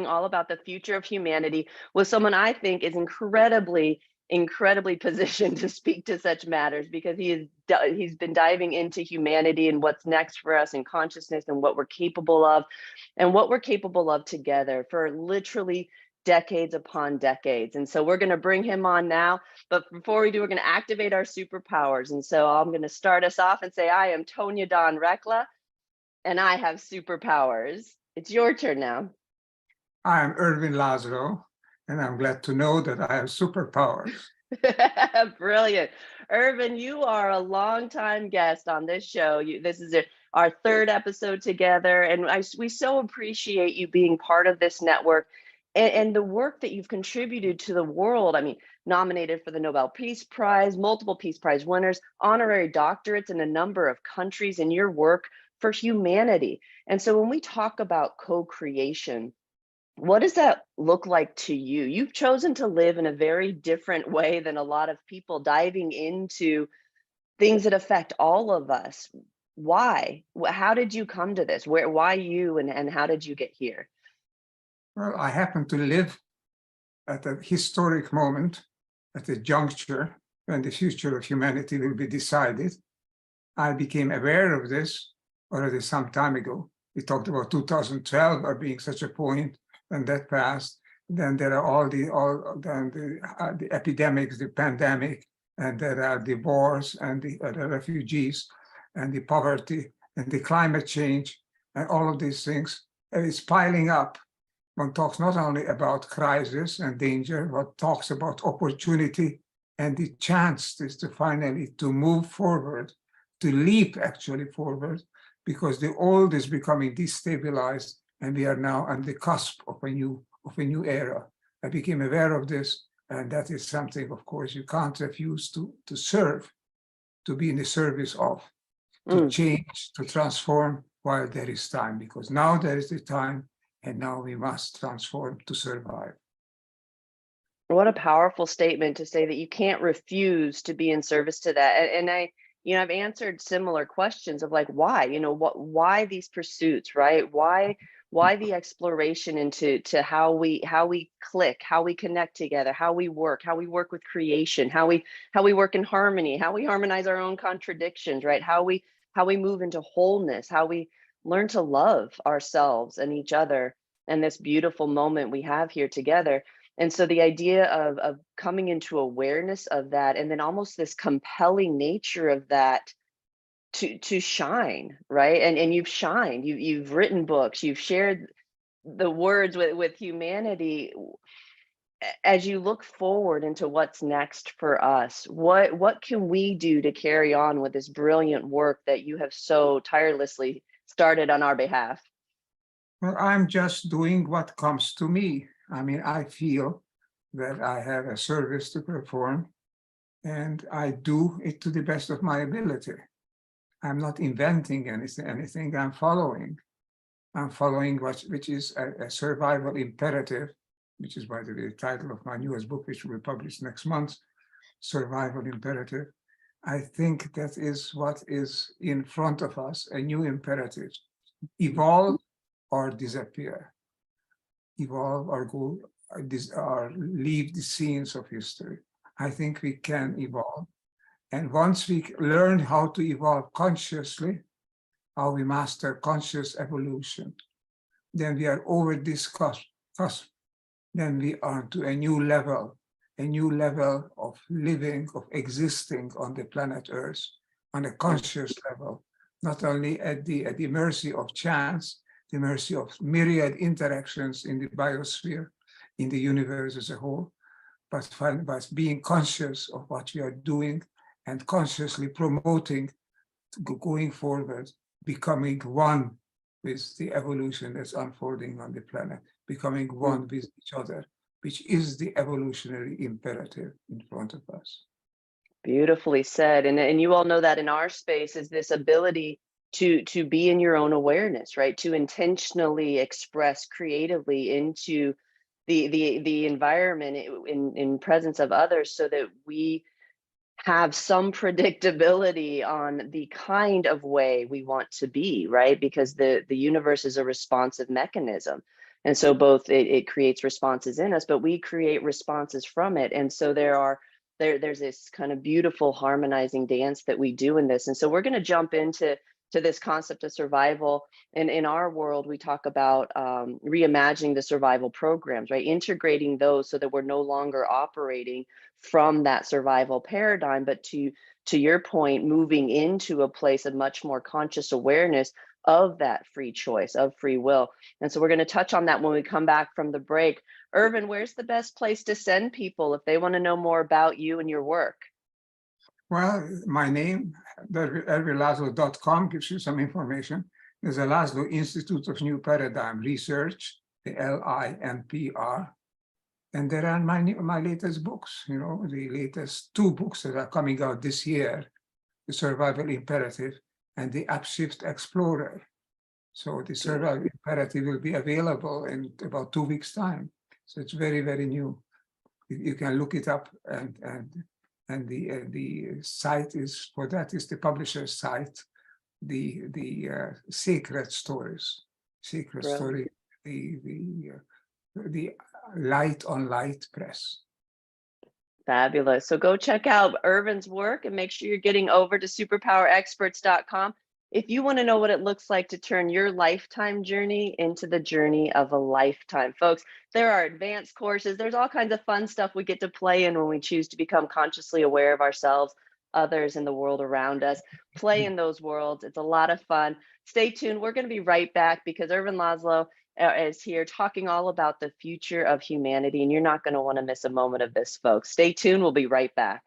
all about the future of humanity with someone I think is incredibly positioned to speak to such matters, because he's been diving into humanity and what's next for us in consciousness and what we're capable of, and what we're capable of together for literally decades upon decades. And so we're going to bring him on now. But before we do, we're going to activate our superpowers. And so I'm going to start us off and say, I am Tonya Dawn Recla, and I have superpowers. It's your turn now. I am Ervin Laszlo, and I'm glad to know that I have superpowers. Brilliant. Ervin, you are a longtime guest on this show. This is our third episode together, and we so appreciate you being part of this network and the work that you've contributed to the world. I mean, nominated for the Nobel Peace Prize, multiple Peace Prize winners, honorary doctorates in a number of countries, in your work for humanity. And so when we talk about co-creation, what does that look like to you? You've chosen to live in a very different way than a lot of people, diving into things that affect all of us. Why? How did you come to this? Why you, and how did you get here? Well, I happen to live at a historic moment, at a juncture when the future of humanity will be decided. I became aware of this already some time ago. We talked about 2012 as being such a point, and that passed. Then there are the epidemics, the pandemic, and there are the wars and the refugees and the poverty and the climate change and all of these things. And it's piling up. One talks not only about crisis and danger, but talks about opportunity and the chance is to finally to move forward, to leap actually forward, because the old is becoming destabilized, and we are now on the cusp of a new era. I became aware of this, and that is something, of course, you can't refuse to serve, to be in the service of, to change, to transform while there is time, because now there is the time, and now we must transform to survive. What a powerful statement to say that you can't refuse to be in service to that. And I've answered similar questions of like, why, why these pursuits, right? Why the exploration into how we click, how we connect together, how we work with creation, how we work in harmony, how we harmonize our own contradictions, right? How we move into wholeness, how we learn to love ourselves and each other, and this beautiful moment we have here together. And so the idea of coming into awareness of that, and then almost this compelling nature of that to shine, right? And you've shined, you've written books, you've shared the words with humanity. As you look forward into what's next for us, what can we do to carry on with this brilliant work that you have so tirelessly started on our behalf? Well, I'm just doing what comes to me. I mean, I feel that I have a service to perform, and I do it to the best of my ability. I'm not inventing anything. I'm following which is a survival imperative, which is, by the way, the title of my newest book, which will be published next month, Survival Imperative. I think that is what is in front of us, a new imperative: evolve or disappear, evolve or go, or leave the scenes of history. I think we can evolve. And once we learn how to evolve consciously, how we master conscious evolution, then we are over this cusp. Then we are to a new level of living, of existing on the planet Earth, on a conscious level, not only at the mercy of chance, the mercy of myriad interactions in the biosphere, in the universe as a whole, but by being conscious of what we are doing and consciously promoting, going forward, becoming one with the evolution that's unfolding on the planet, becoming one with each other, which is the evolutionary imperative in front of us. Beautifully said. And you all know that in our space is this ability to be in your own awareness, right? To intentionally express creatively into the environment in presence of others, so that we have some predictability on the kind of way we want to be, right? Because the universe is a responsive mechanism. And so both it creates responses in us, but we create responses from it. And so there's this kind of beautiful harmonizing dance that we do in this. And so we're going to jump into this concept of survival. And in our world, we talk about reimagining the survival programs, right? Integrating those so that we're no longer operating from that survival paradigm, but to your point, moving into a place of much more conscious awareness of that free choice, of free will. And so we're going to touch on that when we come back from the break. Ervin, where's the best place to send people if they want to know more about you and your work? Well, my name, ervinlaszlo.com, gives you some information. There's a Laszlo Institute of New Paradigm Research, the LINPR. And there are my latest books, the latest 2 books that are coming out this year, The Survival Imperative and The Upshift Explorer. So the Survival Imperative will be available in about 2 weeks' time. So it's very, very new. You can look it up, and the site is for that is the publisher's site, the Sacred Stories, Story, the Light on Light Press. Fabulous. So go check out Ervin's work and make sure you're getting over to superpowerexperts.com. If you want to know what it looks like to turn your lifetime journey into the journey of a lifetime, folks, there are advanced courses. There's all kinds of fun stuff we get to play in when we choose to become consciously aware of ourselves, others, and the world around us. Play in those worlds. It's a lot of fun. Stay tuned. We're going to be right back because Ervin Laszlo is here talking all about the future of humanity, and you're not going to want to miss a moment of this, folks. Stay tuned. We'll be right back.